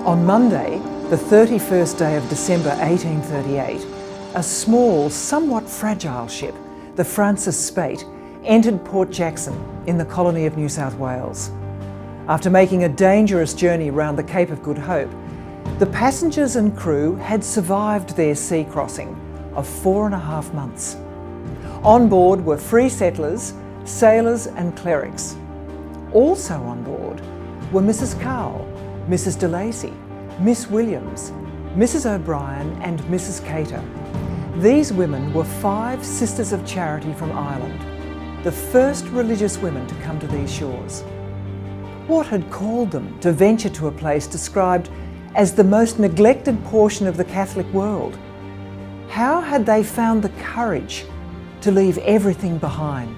On Monday, the 31st day of December 1838, a small, somewhat fragile ship, the Francis Spaight, entered Port Jackson in the colony of New South Wales. After making a dangerous journey round the Cape of Good Hope, the passengers and crew had survived their sea crossing of 4.5 months. On board were free settlers, sailors and clerics. Also on board were Mrs. Cowell, Mrs. de Lacy, Miss Williams, Mrs. O'Brien and Mrs. Cater. These women were 5 Sisters of Charity from Ireland, the first religious women to come to these shores. What had called them to venture to a place described as the most neglected portion of the Catholic world? How had they found the courage to leave everything behind?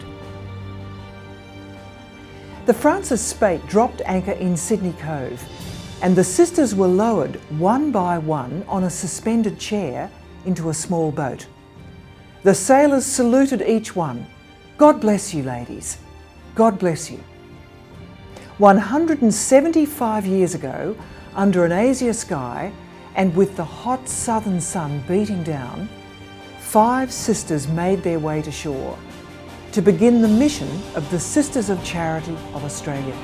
The Francis Spaight dropped anchor in Sydney Cove, and the sisters were lowered one by one on a suspended chair into a small boat. The sailors saluted each one. "God bless you, ladies. God bless you." 175 years ago, under an azure sky and with the hot southern sun beating down, 5 sisters made their way to shore to begin the mission of the Sisters of Charity of Australia.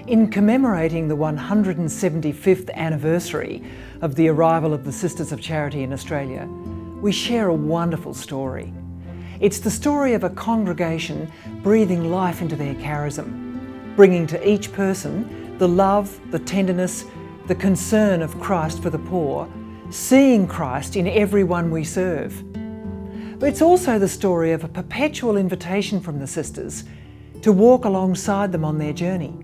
In commemorating the 175th anniversary of the arrival of the Sisters of Charity in Australia, we share a wonderful story. It's the story of a congregation breathing life into their charism, bringing to each person the love, the tenderness, the concern of Christ for the poor, seeing Christ in everyone we serve. But it's also the story of a perpetual invitation from the sisters to walk alongside them on their journey.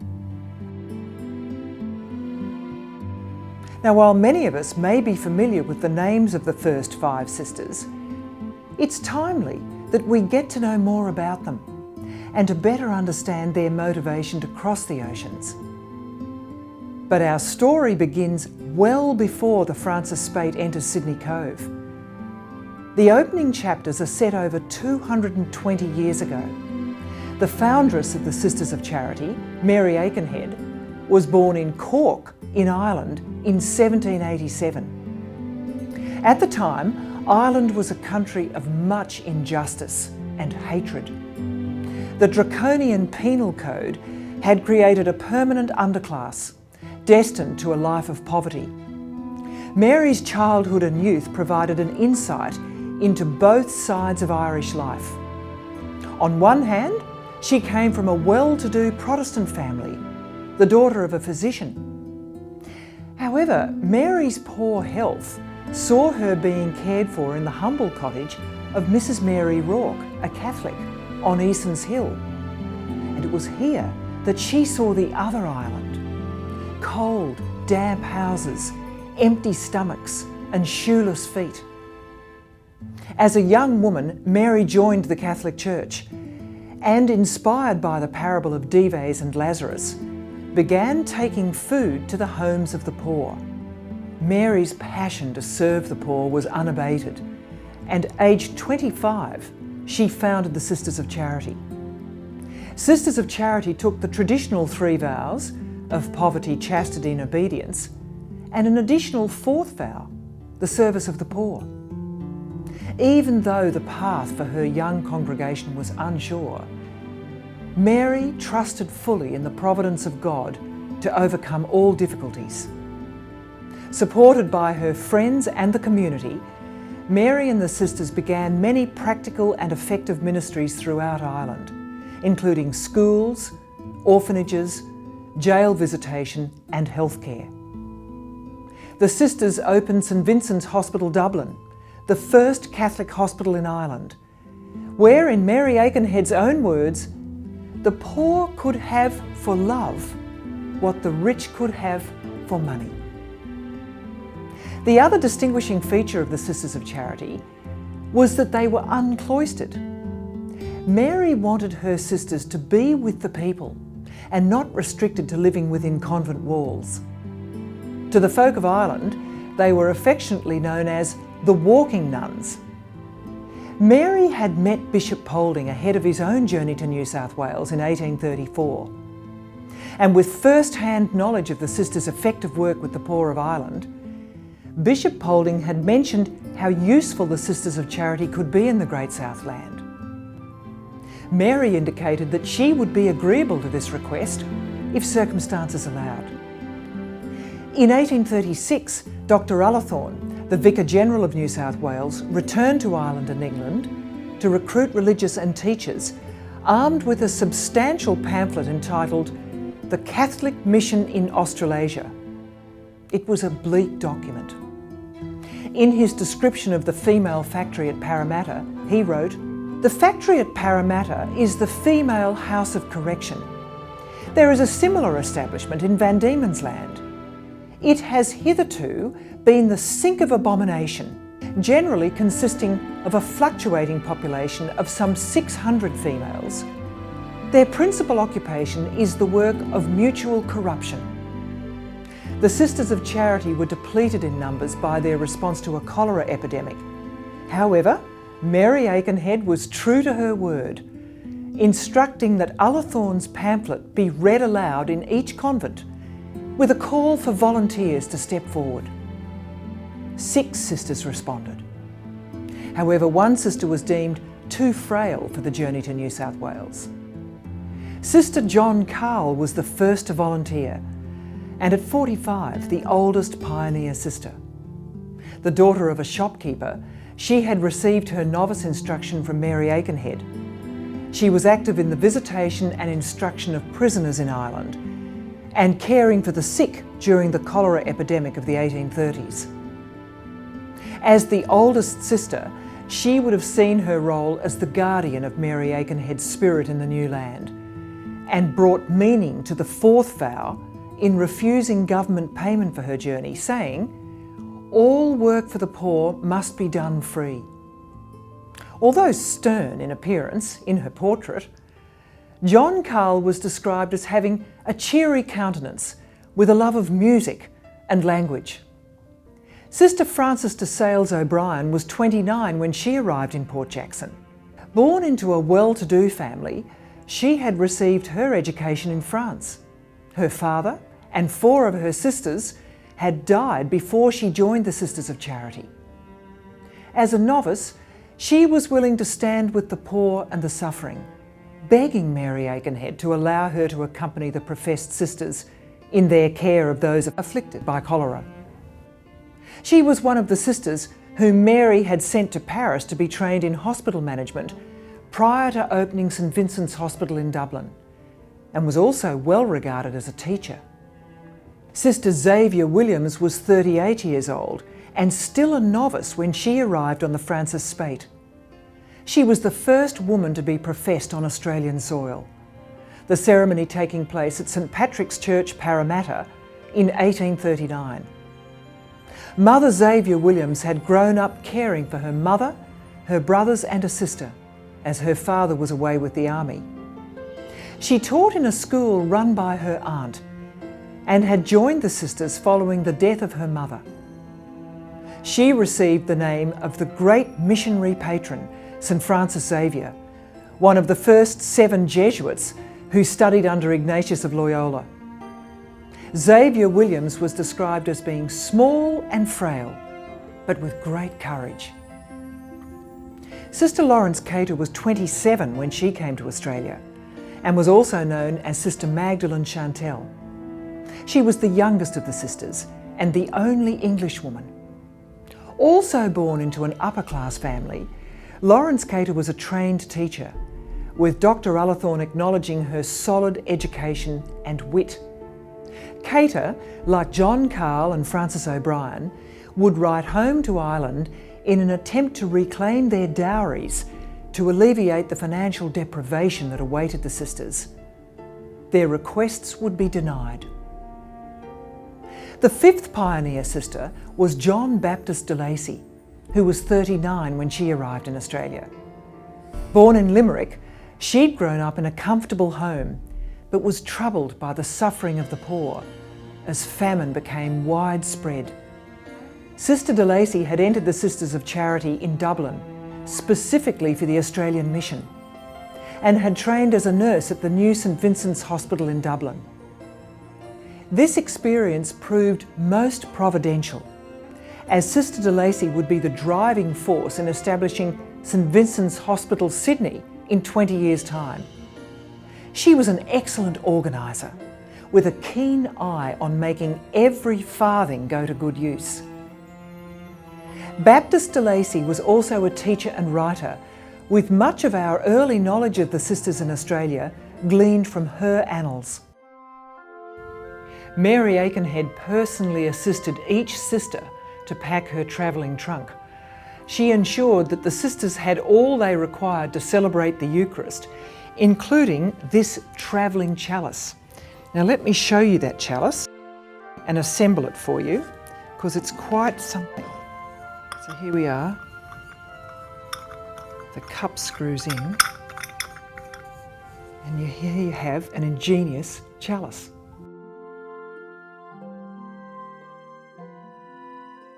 Now, while many of us may be familiar with the names of the first 5 sisters, it's timely that we get to know more about them and to better understand their motivation to cross the oceans. But our story begins well before the Francis Spaight enters Sydney Cove. The opening chapters are set over 220 years ago. The foundress of the Sisters of Charity, Mary Aikenhead, was born in Cork in Ireland in 1787. At the time, Ireland was a country of much injustice and hatred. The draconian penal code had created a permanent underclass, destined to a life of poverty. Mary's childhood and youth provided an insight into both sides of Irish life. On one hand, she came from a well-to-do Protestant family, the daughter of a physician. However, Mary's poor health saw her being cared for in the humble cottage of Mrs. Mary Rourke, a Catholic, on Eason's Hill. And it was here that she saw the other Ireland: cold, damp houses, empty stomachs and shoeless feet. As a young woman, Mary joined the Catholic Church and, inspired by the parable of Dives and Lazarus, began taking food to the homes of the poor. Mary's passion to serve the poor was unabated, and aged 25, she founded the Sisters of Charity. Sisters of Charity took the traditional 3 vows of poverty, chastity and obedience, and an additional 4th vow, the service of the poor. Even though the path for her young congregation was unsure, Mary trusted fully in the providence of God to overcome all difficulties. Supported by her friends and the community, Mary and the sisters began many practical and effective ministries throughout Ireland, including schools, orphanages, jail visitation and healthcare. The sisters opened St Vincent's Hospital Dublin, the first Catholic hospital in Ireland, where, in Mary Aikenhead's own words, the poor could have for love what the rich could have for money. The other distinguishing feature of the Sisters of Charity was that they were uncloistered. Mary wanted her sisters to be with the people and not restricted to living within convent walls. To the folk of Ireland, they were affectionately known as the walking nuns. Mary had met Bishop Polding ahead of his own journey to New South Wales in 1834. And with first-hand knowledge of the sisters' effective work with the poor of Ireland, Bishop Polding had mentioned how useful the Sisters of Charity could be in the Great Southland. Mary indicated that she would be agreeable to this request if circumstances allowed. In 1836, Dr. Ullathorne, the Vicar General of New South Wales, returned to Ireland and England to recruit religious and teachers, armed with a substantial pamphlet entitled "The Catholic Mission in Australasia." It was a bleak document. In his description of the female factory at Parramatta, he wrote, "The factory at Parramatta is the female house of correction. There is a similar establishment in Van Diemen's Land. It has hitherto been the sink of abomination, generally consisting of a fluctuating population of some 600 females. Their principal occupation is the work of mutual corruption." The Sisters of Charity were depleted in numbers by their response to a cholera epidemic. However, Mary Aikenhead was true to her word, instructing that Ullathorne's pamphlet be read aloud in each convent, with a call for volunteers to step forward. 6 sisters responded. However, one sister was deemed too frail for the journey to New South Wales. Sister John Carl was the first to volunteer, and at 45, the oldest pioneer sister. The daughter of a shopkeeper, she had received her novice instruction from Mary Aikenhead. She was active in the visitation and instruction of prisoners in Ireland and caring for the sick during the cholera epidemic of the 1830s. As the oldest sister, she would have seen her role as the guardian of Mary Aikenhead's spirit in the new land and brought meaning to the 4th vow in refusing government payment for her journey, saying, "All work for the poor must be done free." Although stern in appearance in her portrait, John Carl was described as having a cheery countenance with a love of music and language. Sister Frances de Sales O'Brien was 29 when she arrived in Port Jackson. Born into a well-to-do family, she had received her education in France. Her father and 4 of her sisters had died before she joined the Sisters of Charity. As a novice, she was willing to stand with the poor and the suffering, begging Mary Aikenhead to allow her to accompany the professed sisters in their care of those afflicted by cholera. She was one of the sisters whom Mary had sent to Paris to be trained in hospital management prior to opening St Vincent's Hospital in Dublin, and was also well regarded as a teacher. Sister Xavier Williams was 38 years old and still a novice when she arrived on the Francis Spate. She was the first woman to be professed on Australian soil, the ceremony taking place at St Patrick's Church, Parramatta, in 1839. Mother Xavier Williams had grown up caring for her mother, her brothers and a sister, as her father was away with the army. She taught in a school run by her aunt and had joined the sisters following the death of her mother. She received the name of the great missionary patron, St Francis Xavier, one of the first 7 Jesuits who studied under Ignatius of Loyola. Xavier Williams was described as being small and frail, but with great courage. Sister Lawrence Cater was 27 when she came to Australia and was also known as Sister Magdalene Chantel. She was the youngest of the sisters and the only Englishwoman. Also born into an upper-class family, Lawrence Cater was a trained teacher, with Dr. Ullathorne acknowledging her solid education and wit. Cater, like John Carl and Frances O'Brien, would write home to Ireland in an attempt to reclaim their dowries to alleviate the financial deprivation that awaited the sisters. Their requests would be denied. The fifth pioneer sister was John Baptist de Lacy, who was 39 when she arrived in Australia. Born in Limerick, she'd grown up in a comfortable home, but was troubled by the suffering of the poor as famine became widespread. Sister de Lacy had entered the Sisters of Charity in Dublin, specifically for the Australian mission, and had trained as a nurse at the new St Vincent's Hospital in Dublin. This experience proved most providential, as Sister de Lacy would be the driving force in establishing St Vincent's Hospital Sydney in 20 years' time. She was an excellent organiser, with a keen eye on making every farthing go to good use. Baptist de Lacy was also a teacher and writer, with much of our early knowledge of the sisters in Australia gleaned from her annals. Mary Aikenhead personally assisted each sister to pack her travelling trunk. She ensured that the sisters had all they required to celebrate the Eucharist, including this travelling chalice. Now let me show you that chalice and assemble it for you, because it's quite something. So here we are. The cup screws in, and here you have an ingenious chalice.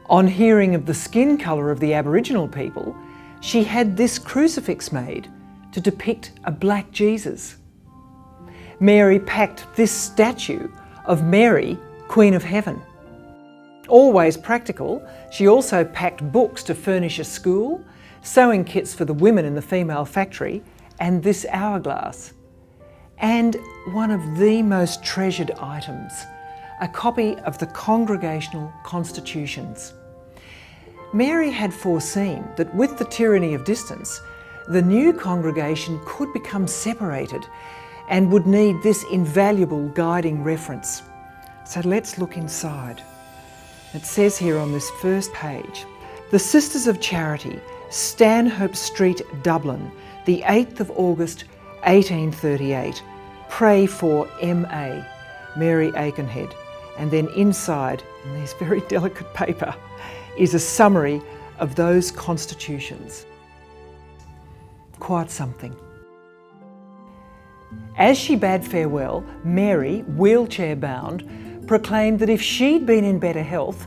On hearing of the skin colour of the Aboriginal people, she had this crucifix made to depict a black Jesus. Mary packed this statue of Mary, Queen of Heaven. Always practical, she also packed books to furnish a school, sewing kits for the women in the female factory, and this hourglass. And one of the most treasured items, a copy of the Congregational Constitutions. Mary had foreseen that with the tyranny of distance, the new congregation could become separated and would need this invaluable guiding reference. So let's look inside. It says here on this first page, "The Sisters of Charity, Stanhope Street, Dublin, the 8th of August, 1838. Pray for M.A. Mary Aikenhead." And then inside, in this very delicate paper, is a summary of those constitutions. Quite something. As she bade farewell, Mary, wheelchair-bound, proclaimed that if she'd been in better health,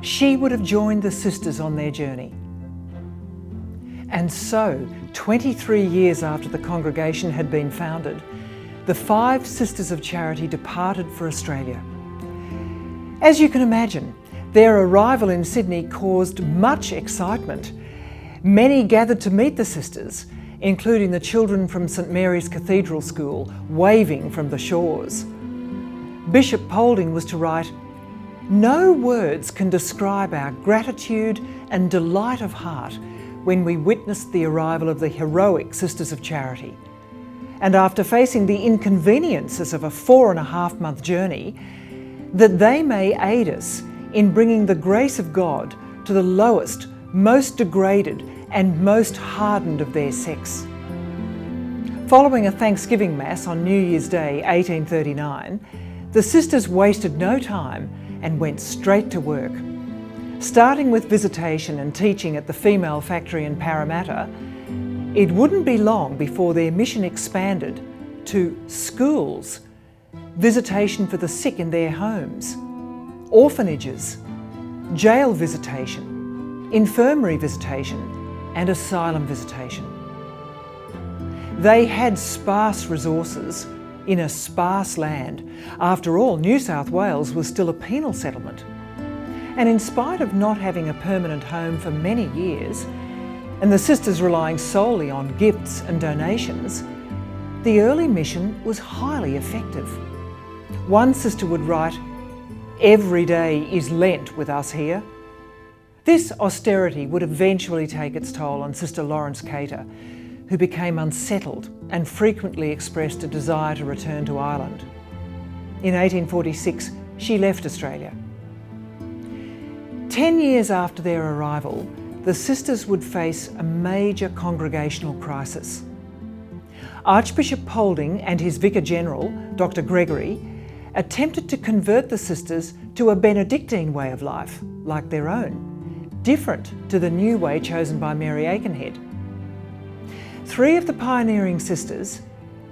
she would have joined the sisters on their journey. And so, 23 years after the congregation had been founded, the 5 Sisters of Charity departed for Australia. As you can imagine, their arrival in Sydney caused much excitement. Many gathered to meet the sisters, including the children from St Mary's Cathedral School, waving from the shores. Bishop Polding was to write, "No words can describe our gratitude and delight of heart when we witnessed the arrival of the heroic Sisters of Charity. And after facing the inconveniences of a 4.5-month journey, that they may aid us in bringing the grace of God to the lowest, most degraded and most hardened of their sex." Following a Thanksgiving Mass on New Year's Day 1839, the sisters wasted no time and went straight to work. Starting with visitation and teaching at the female factory in Parramatta, it wouldn't be long before their mission expanded to schools, visitation for the sick in their homes, orphanages, jail visitation, infirmary visitation, and asylum visitation. They had sparse resources in a sparse land. After all, New South Wales was still a penal settlement. And in spite of not having a permanent home for many years, and the sisters relying solely on gifts and donations, the early mission was highly effective. One sister would write, "Every day is Lent with us here." This austerity would eventually take its toll on Sister Lawrence Cater, who became unsettled and frequently expressed a desire to return to Ireland. In 1846, she left Australia. 10 years after their arrival, the sisters would face a major congregational crisis. Archbishop Polding and his Vicar General, Dr. Gregory, attempted to convert the sisters to a Benedictine way of life, like their own, different to the new way chosen by Mary Aikenhead. 3 of the pioneering sisters,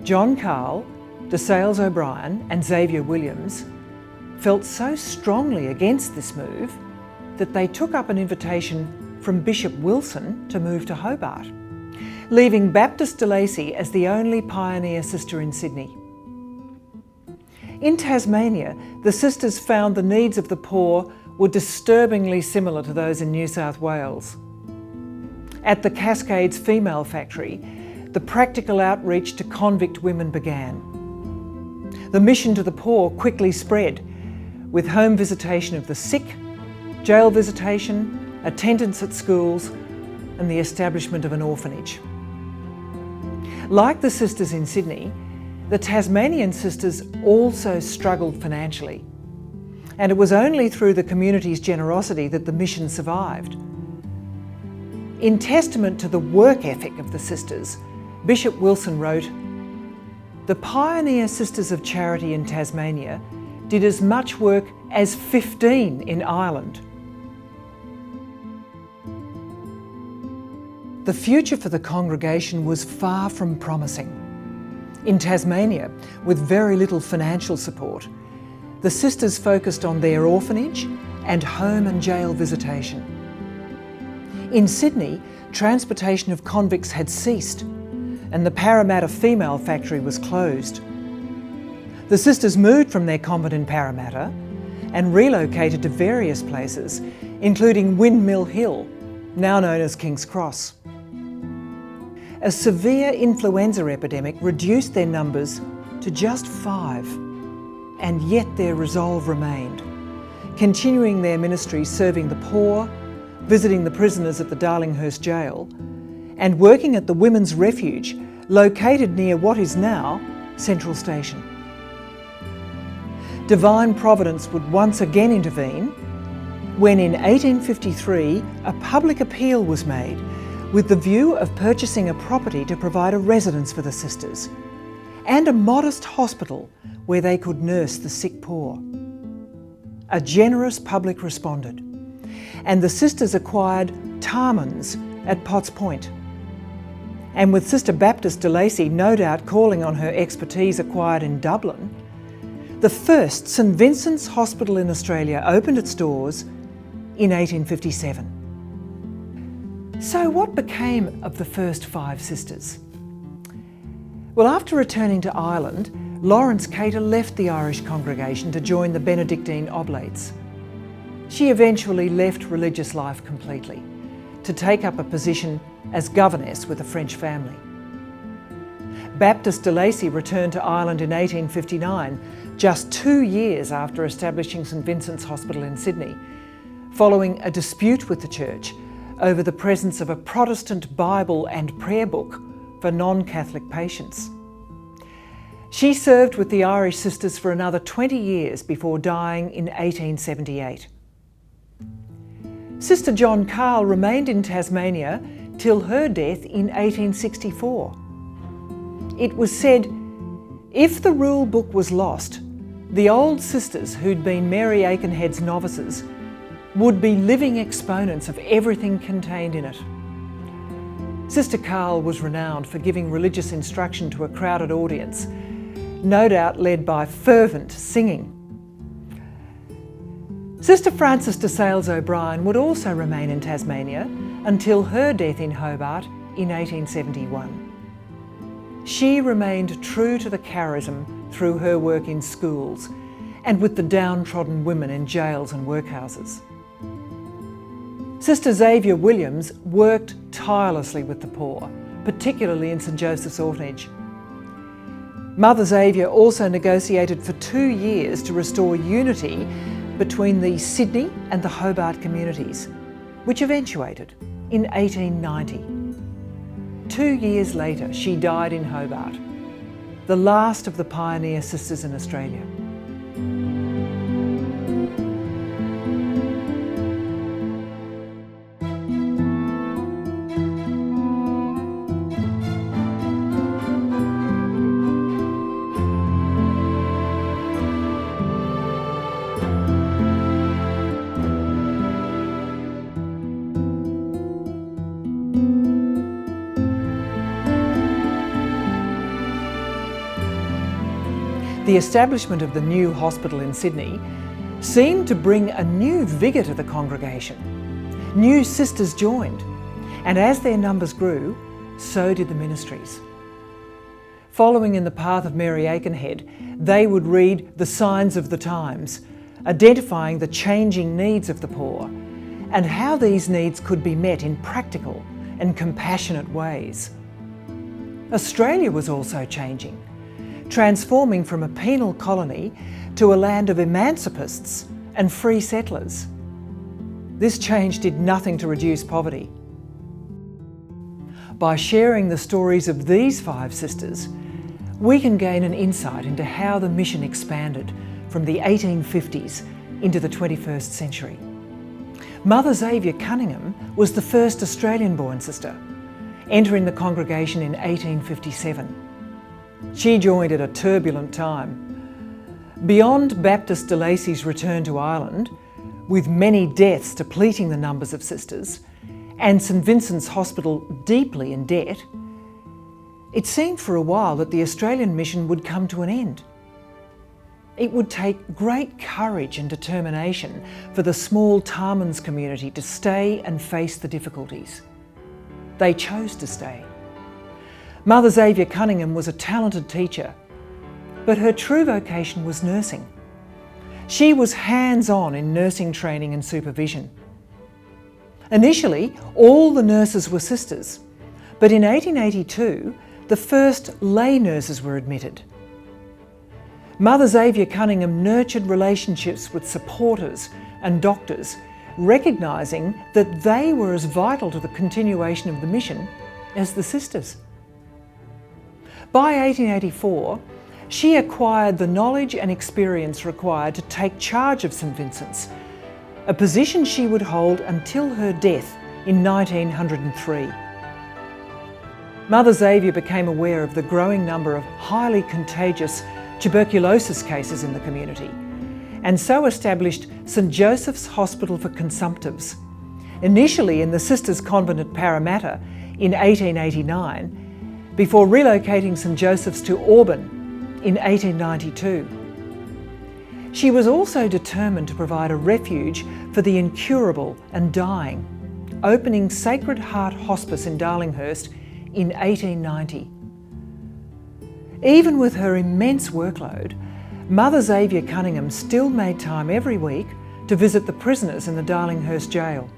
John Carl, DeSales O'Brien and Xavier Williams, felt so strongly against this move that they took up an invitation from Bishop Wilson to move to Hobart, leaving Baptist de Lacy as the only pioneer sister in Sydney. In Tasmania, the sisters found the needs of the poor were disturbingly similar to those in New South Wales. At the Cascades Female Factory, the practical outreach to convict women began. The mission to the poor quickly spread, with home visitation of the sick, jail visitation, attendance at schools, and the establishment of an orphanage. Like the sisters in Sydney, the Tasmanian sisters also struggled financially, and it was only through the community's generosity that the mission survived. In testament to the work ethic of the sisters, Bishop Wilson wrote, "The pioneer Sisters of Charity in Tasmania did as much work as 15 in Ireland." The future for the congregation was far from promising. In Tasmania, with very little financial support, the sisters focused on their orphanage and home and jail visitation. In Sydney, transportation of convicts had ceased, and the Parramatta Female Factory was closed. The sisters moved from their convent in Parramatta and relocated to various places, including Windmill Hill, now known as King's Cross. A severe influenza epidemic reduced their numbers to just 5, and yet their resolve remained, continuing their ministry serving the poor, visiting the prisoners at the Darlinghurst Jail, and working at the Women's Refuge located near what is now Central Station. Divine Providence would once again intervene when in 1853 a public appeal was made with the view of purchasing a property to provide a residence for the sisters and a modest hospital where they could nurse the sick poor. A generous public responded, and the sisters acquired Tarmans at Potts Point. And with Sister Baptist de Lacy no doubt calling on her expertise acquired in Dublin, the first St Vincent's Hospital in Australia opened its doors in 1857. So what became of the first 5 sisters? Well, after returning to Ireland, Lawrence Cater left the Irish congregation to join the Benedictine Oblates. She eventually left religious life completely to take up a position as governess with a French family. Baptist de Lacy returned to Ireland in 1859, just 2 years after establishing St Vincent's Hospital in Sydney, following a dispute with the church over the presence of a Protestant Bible and prayer book for non-Catholic patients. She served with the Irish sisters for another 20 years before dying in 1878. Sister John Carl remained in Tasmania till her death in 1864. It was said, if the rule book was lost, the old sisters who'd been Mary Aikenhead's novices would be living exponents of everything contained in it. Sister Carl was renowned for giving religious instruction to a crowded audience, no doubt led by fervent singing. Sister Frances DeSales O'Brien would also remain in Tasmania until her death in Hobart in 1871. She remained true to the charism through her work in schools and with the downtrodden women in jails and workhouses. Sister Xavier Williams worked tirelessly with the poor, particularly in St Joseph's Orphanage. Mother Xavier also negotiated for 2 years to restore unity between the Sydney and the Hobart communities, which eventuated in 1890. 2 years later, she died in Hobart, the last of the pioneer sisters in Australia. The establishment of the new hospital in Sydney seemed to bring a new vigour to the congregation. New sisters joined, and as their numbers grew, so did the ministries. Following in the path of Mary Aikenhead, they would read the signs of the times, identifying the changing needs of the poor and how these needs could be met in practical and compassionate ways. Australia was also changing, transforming from a penal colony to a land of emancipists and free settlers. This change did nothing to reduce poverty. By sharing the stories of these 5 sisters, we can gain an insight into how the mission expanded from the 1850s into the 21st century. Mother Xavier Cunningham was the first Australian-born sister, entering the congregation in 1857. She joined at a turbulent time. Beyond Baptist de Lacy's return to Ireland, with many deaths depleting the numbers of sisters, and St Vincent's Hospital deeply in debt, it seemed for a while that the Australian mission would come to an end. It would take great courage and determination for the small Tarmans community to stay and face the difficulties. They chose to stay. Mother Xavier Cunningham was a talented teacher, but her true vocation was nursing. She was hands-on in nursing training and supervision. Initially, all the nurses were sisters, but in 1882, the first lay nurses were admitted. Mother Xavier Cunningham nurtured relationships with supporters and doctors, recognising that they were as vital to the continuation of the mission as the sisters. By 1884, she acquired the knowledge and experience required to take charge of St Vincent's, a position she would hold until her death in 1903. Mother Xavier became aware of the growing number of highly contagious tuberculosis cases in the community, and so established St Joseph's Hospital for Consumptives, initially in the Sisters' Convent at Parramatta in 1889, before relocating St Joseph's to Auburn in 1892. She was also determined to provide a refuge for the incurable and dying, opening Sacred Heart Hospice in Darlinghurst in 1890. Even with her immense workload, Mother Xavier Cunningham still made time every week to visit the prisoners in the Darlinghurst jail.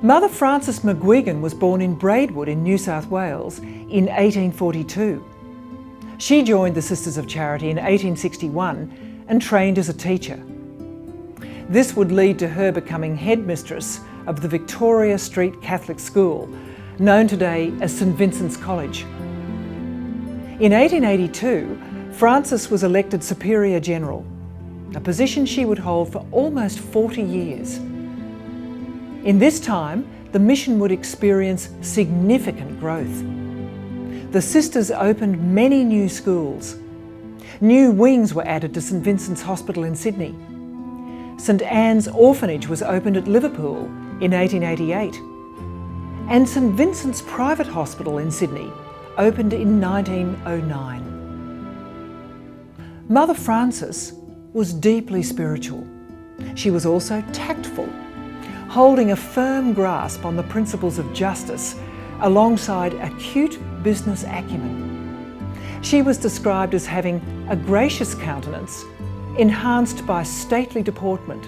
Mother Frances McGuigan was born in Braidwood in New South Wales in 1842. She joined the Sisters of Charity in 1861 and trained as a teacher. This would lead to her becoming headmistress of the Victoria Street Catholic School, known today as St Vincent's College. In 1882, Frances was elected Superior General, a position she would hold for almost 40 years. In this time, the mission would experience significant growth. The sisters opened many new schools. New wings were added to St Vincent's Hospital in Sydney. St Anne's Orphanage was opened at Liverpool in 1888. And St Vincent's Private Hospital in Sydney opened in 1909. Mother Frances was deeply spiritual. She was also tactful, holding a firm grasp on the principles of justice alongside acute business acumen. She was described as having a gracious countenance, enhanced by stately deportment.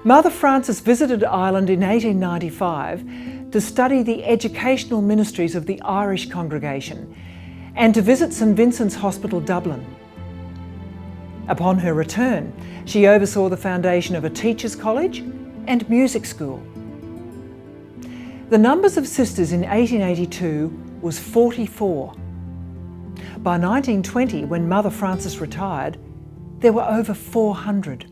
Mother Frances visited Ireland in 1895 to study the educational ministries of the Irish congregation and to visit St Vincent's Hospital, Dublin. Upon her return, she oversaw the foundation of a teachers' college and music school. The numbers of sisters in 1882 was 44. By 1920, when Mother Frances retired, there were over 400.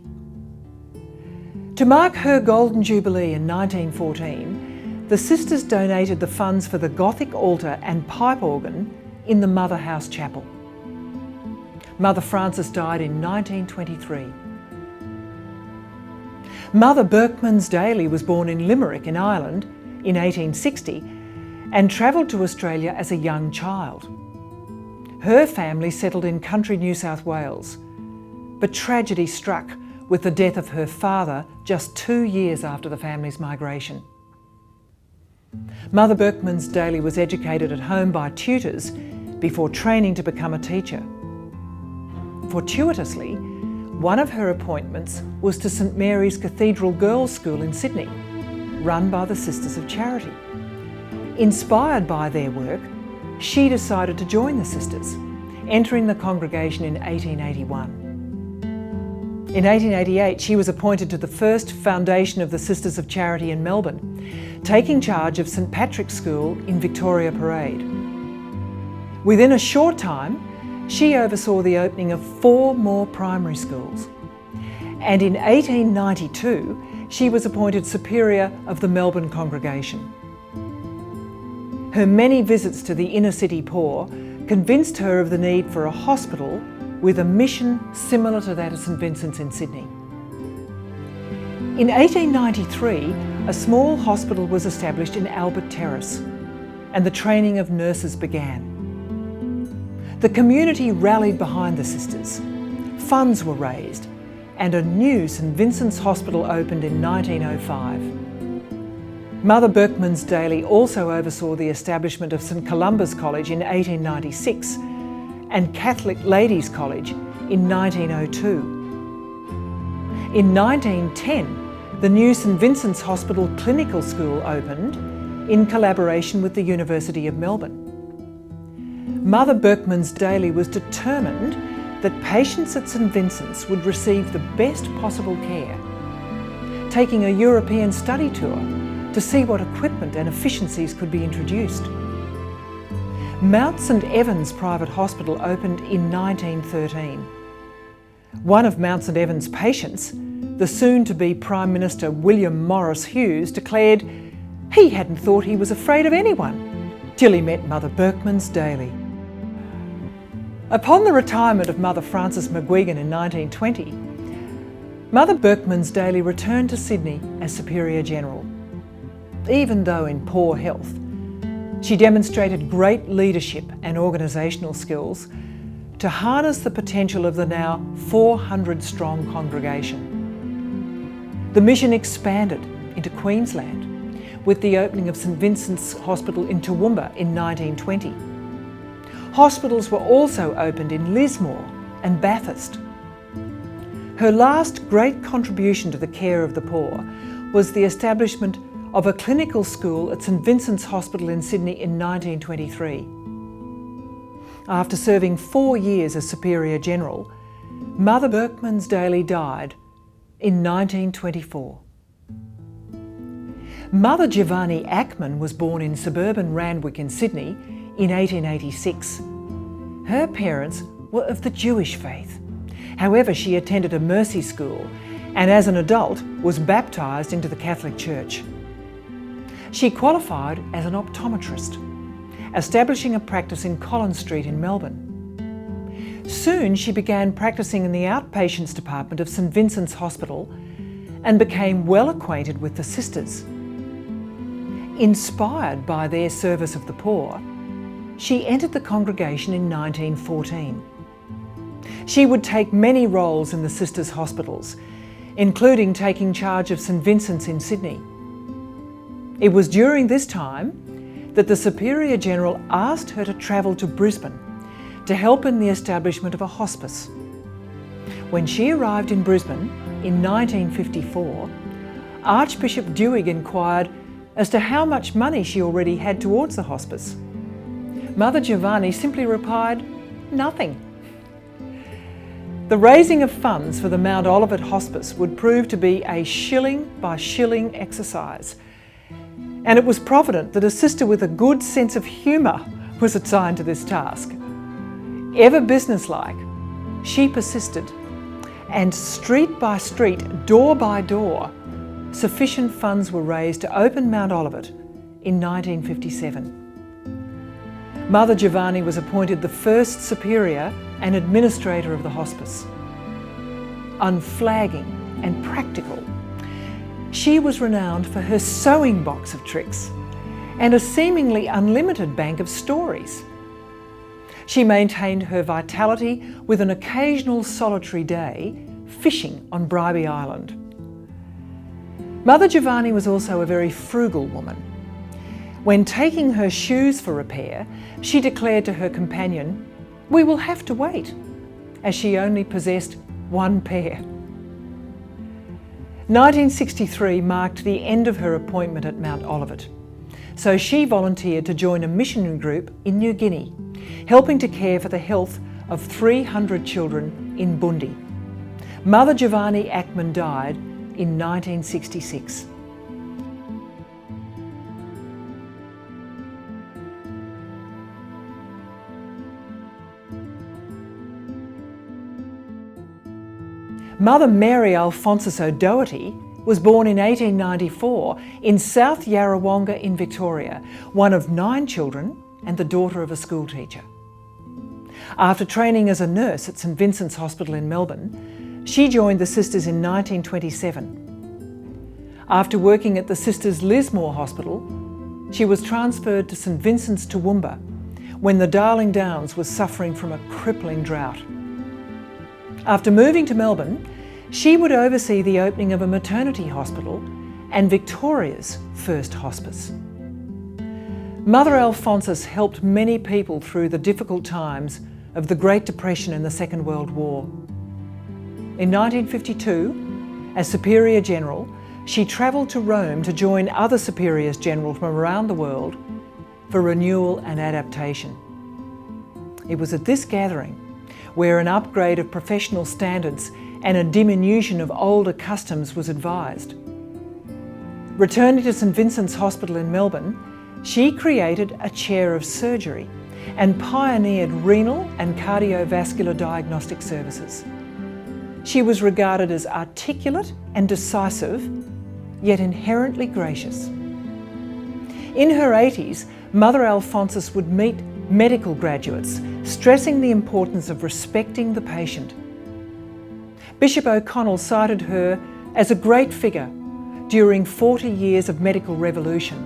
To mark her Golden Jubilee in 1914, the sisters donated the funds for the Gothic altar and pipe organ in the Mother House Chapel. Mother Frances died in 1923. Mother Berkmans Daly was born in Limerick in Ireland in 1860 and travelled to Australia as a young child. Her family settled in country New South Wales, but tragedy struck with the death of her father just 2 years after the family's migration. Mother Berkmans Daly was educated at home by tutors before training to become a teacher. Fortuitously, one of her appointments was to St Mary's Cathedral Girls' School in Sydney, run by the Sisters of Charity. Inspired by their work, she decided to join the sisters, entering the congregation in 1881. In 1888, she was appointed to the first foundation of the Sisters of Charity in Melbourne, taking charge of St Patrick's School in Victoria Parade. Within a short time, she oversaw the opening of 4 more primary schools. And in 1892, she was appointed Superior of the Melbourne congregation. Her many visits to the inner city poor convinced her of the need for a hospital with a mission similar to that of St Vincent's in Sydney. In 1893, a small hospital was established in Albert Terrace, and the training of nurses began. The community rallied behind the sisters, funds were raised, and a new St Vincent's Hospital opened in 1905. Mother Berkmans Daly also oversaw the establishment of St Columba's College in 1896 and Catholic Ladies' College in 1902. In 1910, the new St Vincent's Hospital Clinical School opened in collaboration with the University of Melbourne. Mother Berkmans Daly was determined that patients at St Vincent's would receive the best possible care, taking a European study tour to see what equipment and efficiencies could be introduced. Mount St Evans Private Hospital opened in 1913. One of Mount St Evans' patients, the soon-to-be Prime Minister William Morris Hughes, declared he hadn't thought he was afraid of anyone till he met Mother Berkmans Daly. Upon the retirement of Mother Frances McGuigan in 1920, Mother Berkmans Daly returned to Sydney as Superior General. Even though in poor health, she demonstrated great leadership and organisational skills to harness the potential of the now 400-strong congregation. The mission expanded into Queensland with the opening of St Vincent's Hospital in Toowoomba in 1920. Hospitals were also opened in Lismore and Bathurst. Her last great contribution to the care of the poor was the establishment of a clinical school at St Vincent's Hospital in Sydney in 1923. After serving 4 years as Superior General, Mother Berkmans Daly died in 1924. Mother Giovanni Ackman was born in suburban Randwick in Sydney in 1886. Her parents were of the Jewish faith. However, she attended a mercy school and as an adult was baptised into the Catholic Church. She qualified as an optometrist, establishing a practice in Collins Street in Melbourne. Soon she began practising in the outpatients department of St Vincent's Hospital and became well acquainted with the sisters. Inspired by their service of the poor, she entered the congregation in 1914. She would take many roles in the sisters' hospitals, including taking charge of St Vincent's in Sydney. It was during this time that the Superior General asked her to travel to Brisbane to help in the establishment of a hospice. When she arrived in Brisbane in 1954, Archbishop Doogue inquired as to how much money she already had towards the hospice. Mother Giovanni simply replied, "Nothing." The raising of funds for the Mount Olivet Hospice would prove to be a shilling-by-shilling exercise, and it was provident that a sister with a good sense of humour was assigned to this task. Ever businesslike, she persisted, and street by street, door by door, sufficient funds were raised to open Mount Olivet in 1957. Mother Giovanni was appointed the first superior and administrator of the hospice. Unflagging and practical, she was renowned for her sewing box of tricks and a seemingly unlimited bank of stories. She maintained her vitality with an occasional solitary day fishing on Bribie Island. Mother Giovanni was also a very frugal woman. When taking her shoes for repair, she declared to her companion, "We will have to wait," as she only possessed one pair. 1963 marked the end of her appointment at Mount Olivet, so she volunteered to join a missionary group in New Guinea, helping to care for the health of 300 children in Bundi. Mother Giovanni Ackman died in 1966. Mother Mary Alphonsus O'Doherty was born in 1894 in South Yarrawonga in Victoria, one of 9 children and the daughter of a schoolteacher. After training as a nurse at St Vincent's Hospital in Melbourne, she joined the Sisters in 1927. After working at the Sisters Lismore Hospital, she was transferred to St Vincent's Toowoomba when the Darling Downs was suffering from a crippling drought. After moving to Melbourne, she would oversee the opening of a maternity hospital and Victoria's first hospice. Mother Alphonsus helped many people through the difficult times of the Great Depression and the Second World War. In 1952, as Superior General, she travelled to Rome to join other Superiors General from around the world for renewal and adaptation. It was at this gathering where an upgrade of professional standards and a diminution of older customs was advised. Returning to St Vincent's Hospital in Melbourne, she created a chair of surgery and pioneered renal and cardiovascular diagnostic services. She was regarded as articulate and decisive, yet inherently gracious. In her 80s, Mother Alphonsus would meet medical graduates, stressing the importance of respecting the patient. Bishop O'Connell cited her as a great figure during 40 years of medical revolution,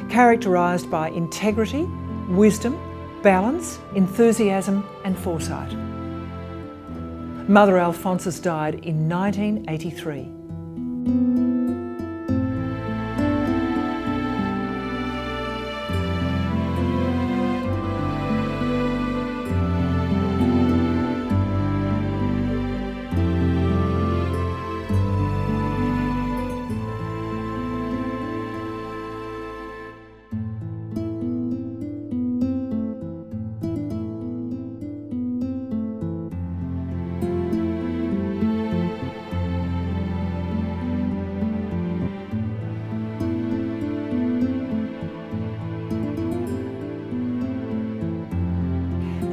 characterised by integrity, wisdom, balance, enthusiasm and foresight. Mother Alphonsus died in 1983.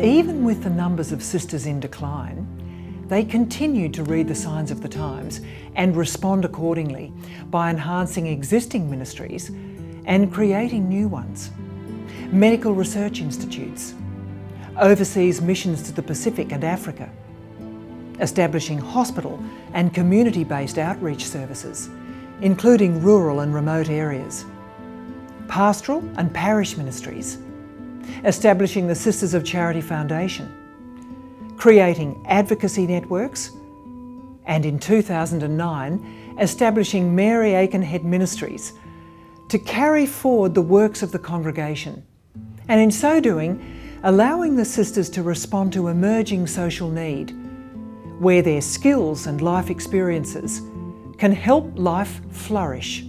Even with the numbers of sisters in decline, they continued to read the signs of the times and respond accordingly by enhancing existing ministries and creating new ones. Medical research institutes, overseas missions to the Pacific and Africa, establishing hospital and community-based outreach services, including rural and remote areas, pastoral and parish ministries, establishing the Sisters of Charity Foundation, creating advocacy networks, and in 2009, establishing Mary Aikenhead Ministries to carry forward the works of the congregation, and in so doing, allowing the sisters to respond to emerging social need, where their skills and life experiences can help life flourish.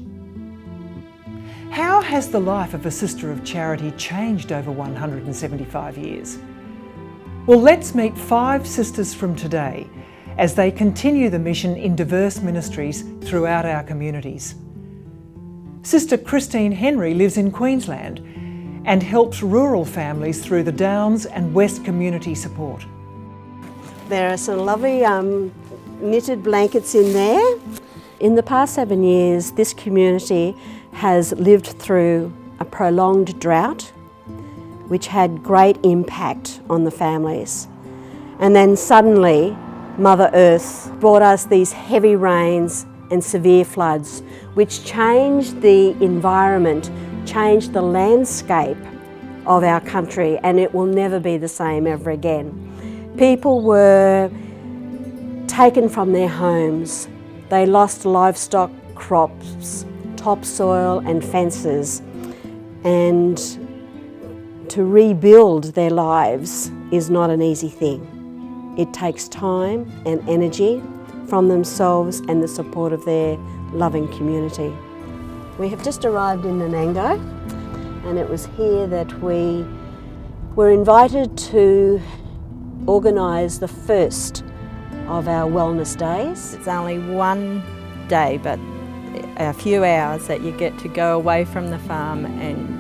How has the life of a Sister of Charity changed over 175 years? Well, let's meet 5 sisters from today as they continue the mission in diverse ministries throughout our communities. Sister Christine Henry lives in Queensland and helps rural families through the Downs and West community support. There are some lovely knitted blankets in there. In the past 7 years, this community has lived through a prolonged drought, which had great impact on the families. And then suddenly, Mother Earth brought us these heavy rains and severe floods, which changed the environment, changed the landscape of our country, and it will never be the same ever again. People were taken from their homes. They lost livestock, crops, topsoil and fences, and to rebuild their lives is not an easy thing. It takes time and energy from themselves and the support of their loving community. We have just arrived in Nanango, and it was here that we were invited to organise the first of our wellness days. It's only one day, but a few hours that you get to go away from the farm and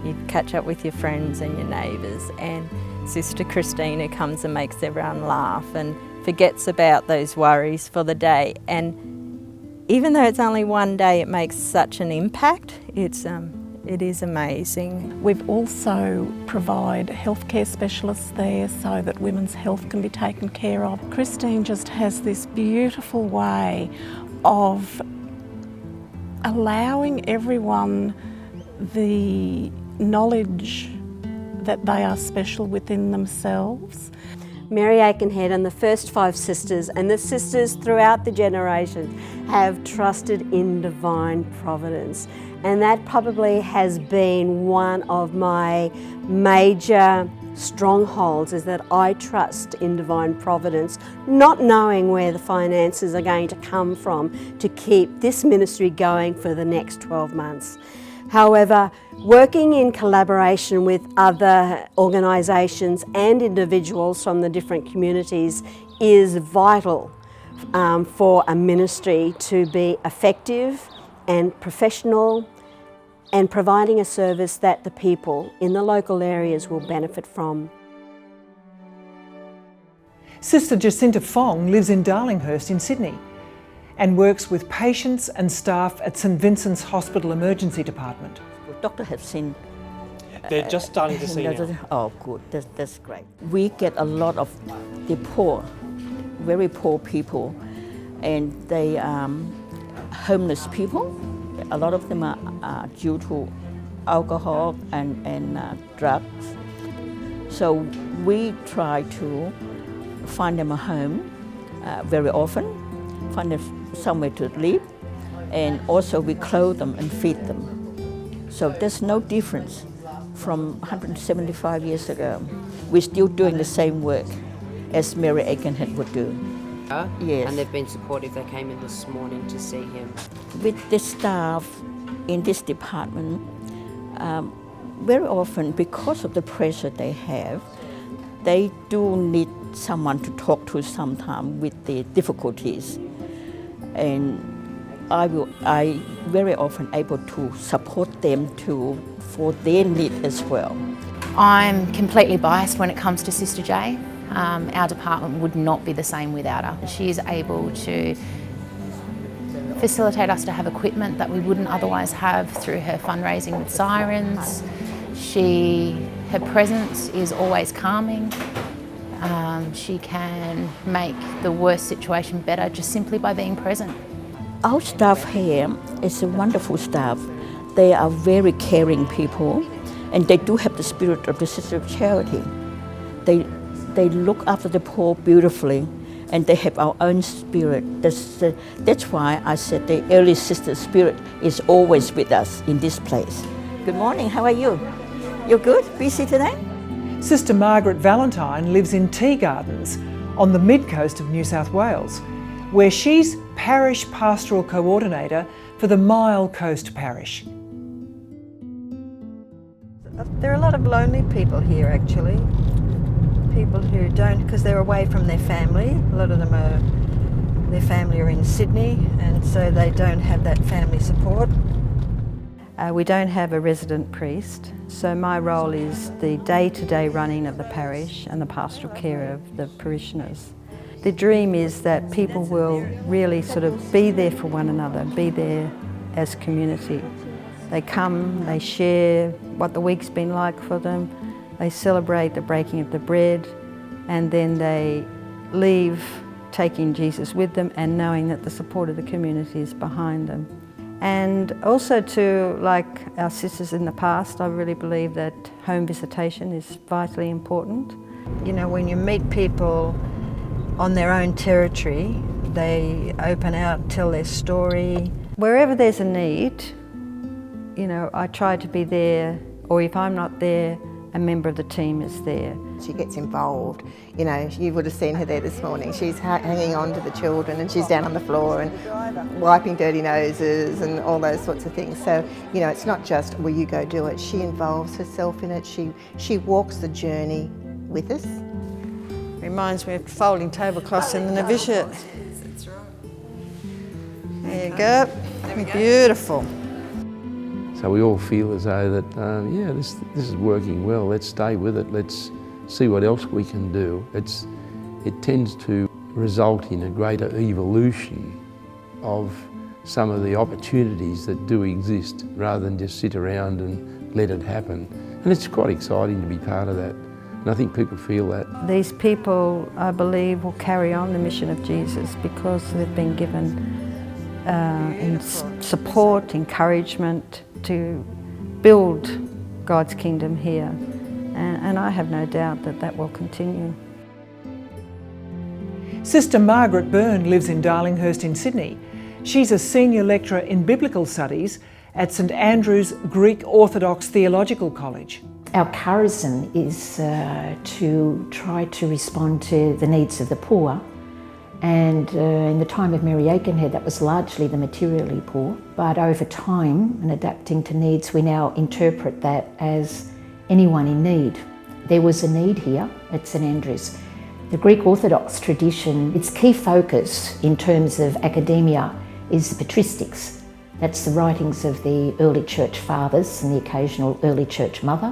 you catch up with your friends and your neighbours, and Sister Christina comes and makes everyone laugh and forgets about those worries for the day. And even though it's only one day, it makes such an impact. It is amazing. We've also provide healthcare specialists there so that women's health can be taken care of. Christine just has this beautiful way of allowing everyone the knowledge that they are special within themselves. Mary Aikenhead and the first 5 sisters and the sisters throughout the generations have trusted in divine providence, and that probably has been one of my major strongholds, is that I trust in divine providence, not knowing where the finances are going to come from to keep this ministry going for the next 12 months. However, working in collaboration with other organisations and individuals from the different communities is vital for a ministry to be effective and professional and providing a service that the people in the local areas will benefit from. Sister Jacinta Fong lives in Darlinghurst in Sydney and works with patients and staff at St Vincent's Hospital Emergency Department. Doctor have seen. They're just starting to see now. Oh, good. That's great. We get a lot of the poor, very poor people, and they homeless people. A lot of them are due to alcohol and drugs. So we try to find them a home very often, find them somewhere to live, and also we clothe them and feed them. So there's no difference from 175 years ago. We're still doing the same work as Mary Aikenhead would do. Yes. And they've been supportive. They came in this morning to see him. With the staff in this department, very often because of the pressure they have, they do need someone to talk to sometimes with the difficulties. And I very often able to support them for their need as well. I'm completely biased when it comes to Sister J. Our department would not be the same without her. She is able to facilitate us to have equipment that we wouldn't otherwise have through her fundraising with Sirens. Her presence is always calming. She can make the worst situation better just simply by being present. Our staff here is a wonderful staff. They are very caring people, and they do have the spirit of the Sister of Charity. They look after the poor beautifully, and they have our own spirit. That's why I said the early sister spirit is always with us in this place. Good morning, how are you? You're good? Busy today? Sister Margaret Valentine lives in Tea Gardens on the mid-coast of New South Wales, where she's Parish Pastoral Coordinator for the Mile Coast Parish. There are a lot of lonely people here actually. People who don't, because they're away from their family. A lot of them their family are in Sydney, and so they don't have that family support. We don't have a resident priest, so my role is the day-to-day running of the parish and the pastoral care of the parishioners. The dream is that people will really sort of be there for one another, be there as community. They come, they share what the week's been like for them, they celebrate the breaking of the bread, and then they leave taking Jesus with them and knowing that the support of the community is behind them. And also to, like our sisters in the past, I really believe that home visitation is vitally important. You know, when you meet people on their own territory, they open out, tell their story. Wherever there's a need, you know, I try to be there, or if I'm not there, a member of the team is there. She gets involved. You know, you would have seen her there this morning. She's hanging on to the children and she's down on the floor and wiping dirty noses and all those sorts of things. So, you know, it's not just, well, you go do it. She involves herself in it. She walks the journey with us. Reminds me of folding tablecloths in the novitiate. There you go. Beautiful. So we all feel as though that, yeah, this is working well, let's stay with it, let's see what else we can do. It tends to result in a greater evolution of some of the opportunities that do exist rather than just sit around and let it happen. And it's quite exciting to be part of that. And I think people feel that. These people, I believe, will carry on the mission of Jesus because they've been given support, encouragement, to build God's kingdom here, and I have no doubt that that will continue. Sister Margaret Byrne lives in Darlinghurst in Sydney. She's a senior lecturer in biblical studies at St Andrew's Greek Orthodox Theological College. Our charism is to try to respond to the needs of the poor. And in the time of Mary Aikenhead, that was largely the materially poor. But over time and adapting to needs, we now interpret that as anyone in need. There was a need here at St Andrews. The Greek Orthodox tradition, its key focus in terms of academia is the patristics. That's the writings of the early church fathers and the occasional early church mother.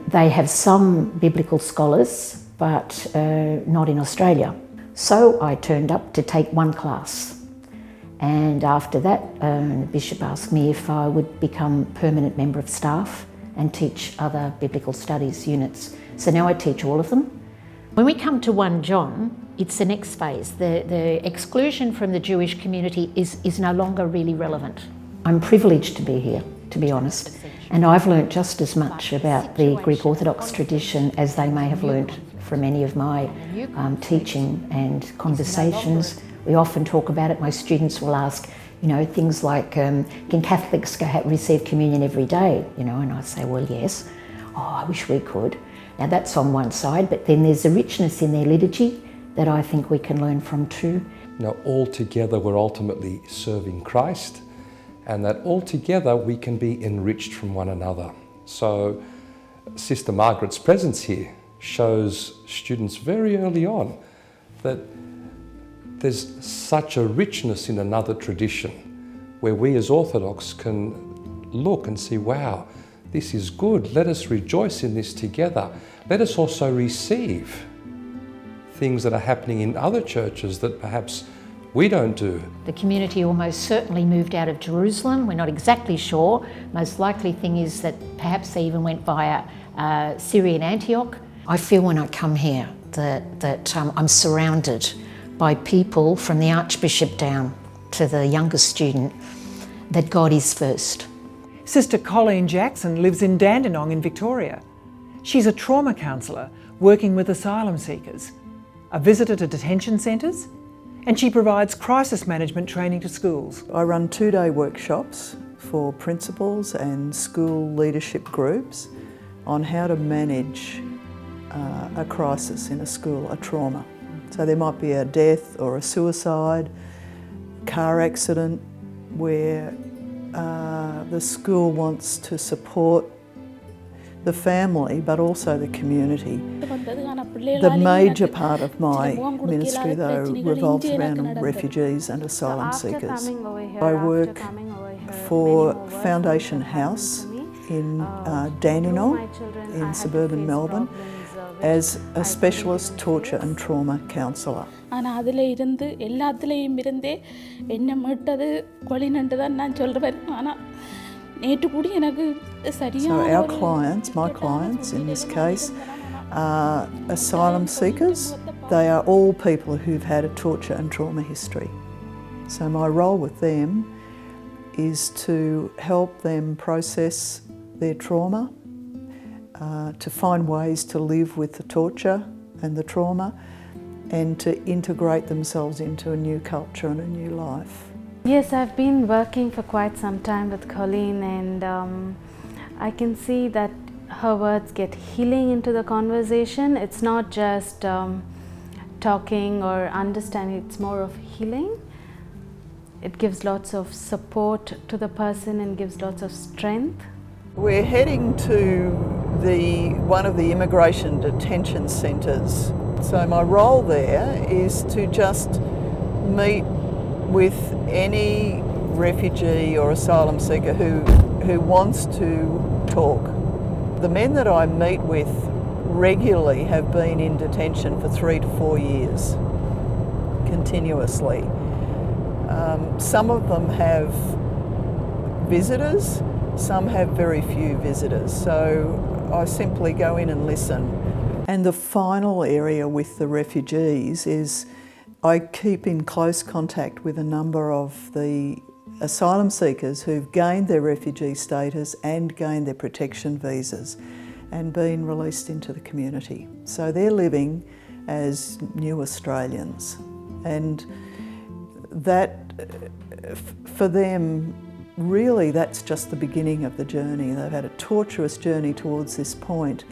They have some biblical scholars, but not in Australia. So I turned up to take one class, and after that the bishop asked me if I would become permanent member of staff and teach other biblical studies units. So now I teach all of them. When we come to 1 John, it's the next phase. The exclusion from the Jewish community is no longer really relevant. I'm privileged to be here, to be honest, and I've learnt just as much about the Greek Orthodox tradition as they may have learnt from any of my teaching and conversations. We often talk about it. My students will ask, you know, things like, can Catholics receive communion every day? You know, and I say, well, yes. Oh, I wish we could. Now that's on one side, but then there's a richness in their liturgy that I think we can learn from too. Now, all together we're ultimately serving Christ, and that all together we can be enriched from one another. So Sister Margaret's presence here shows students very early on that there's such a richness in another tradition where we as Orthodox can look and see, wow, this is good. Let us rejoice in this together. Let us also receive things that are happening in other churches that perhaps we don't do. The community almost certainly moved out of Jerusalem. We're not exactly sure. Most likely thing is that perhaps they even went via Syrian Antioch. I feel when I come here that I'm surrounded by people from the Archbishop down to the youngest student, that God is first. Sister Colleen Jackson lives in Dandenong in Victoria. She's a trauma counsellor working with asylum seekers, a visitor to detention centres, and she provides crisis management training to schools. I run 2-day workshops for principals and school leadership groups on how to manage a crisis in a school, a trauma. So there might be a death or a suicide, car accident, where the school wants to support the family but also the community. The major part of my ministry though revolves around refugees and asylum seekers. I work for Foundation House in Dandenong in suburban Melbourne as a specialist torture and trauma counsellor. So our clients, my clients in this case, are asylum seekers. They are all people who've had a torture and trauma history. So my role with them is to help them process their trauma, to find ways to live with the torture and the trauma, and to integrate themselves into a new culture and a new life. Yes, I've been working for quite some time with Colleen, and I can see that her words get healing into the conversation. It's not just talking or understanding, it's more of healing. It gives lots of support to the person and gives lots of strength. We're heading to one of the immigration detention centres. So my role there is to just meet with any refugee or asylum seeker who wants to talk. The men that I meet with regularly have been in detention for 3 to 4 years, continuously. Some of them have visitors, some have very few visitors, so I simply go in and listen. And the final area with the refugees is I keep in close contact with a number of the asylum seekers who've gained their refugee status and gained their protection visas and been released into the community. So they're living as new Australians, and that, for them, really that's just the beginning of the journey. They've had a torturous journey towards this point,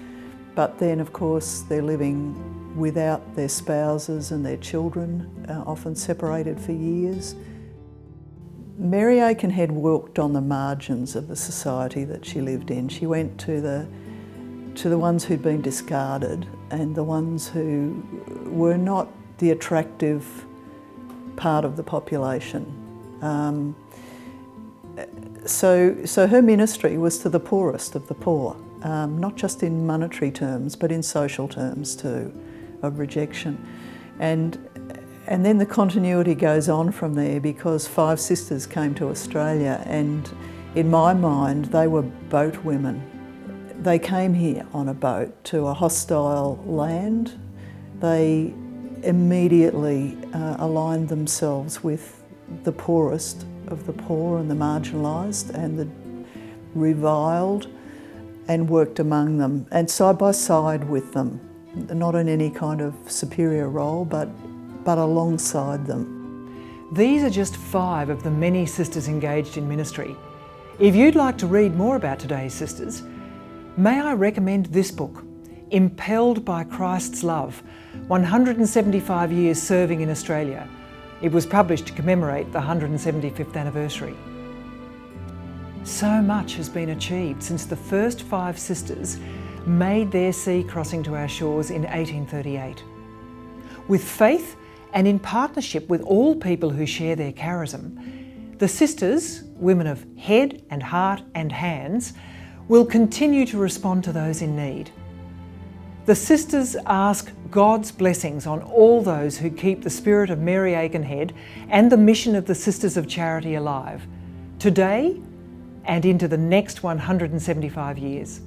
but then of course they're living without their spouses and their children, often separated for years. Mary Aikenhead walked on the margins of the society that she lived in. She went to the ones who'd been discarded and the ones who were not the attractive part of the population. So her ministry was to the poorest of the poor, not just in monetary terms, but in social terms too, of rejection. And then the continuity goes on from there, because 5 sisters came to Australia, and in my mind they were boat women. They came here on a boat to a hostile land. They immediately aligned themselves with the poorest of the poor and the marginalised and the reviled, and worked among them and side by side with them, not in any kind of superior role, but alongside them. These are just 5 of the many sisters engaged in ministry. If you'd like to read more about today's sisters, may I recommend this book, Impelled by Christ's Love, 175 years serving in Australia. It was published to commemorate the 175th anniversary. So much has been achieved since the first 5 sisters made their sea crossing to our shores in 1838. With faith and in partnership with all people who share their charism, the sisters, women of head and heart and hands, will continue to respond to those in need. The sisters ask God's blessings on all those who keep the spirit of Mary Aikenhead and the mission of the Sisters of Charity alive, today and into the next 175 years.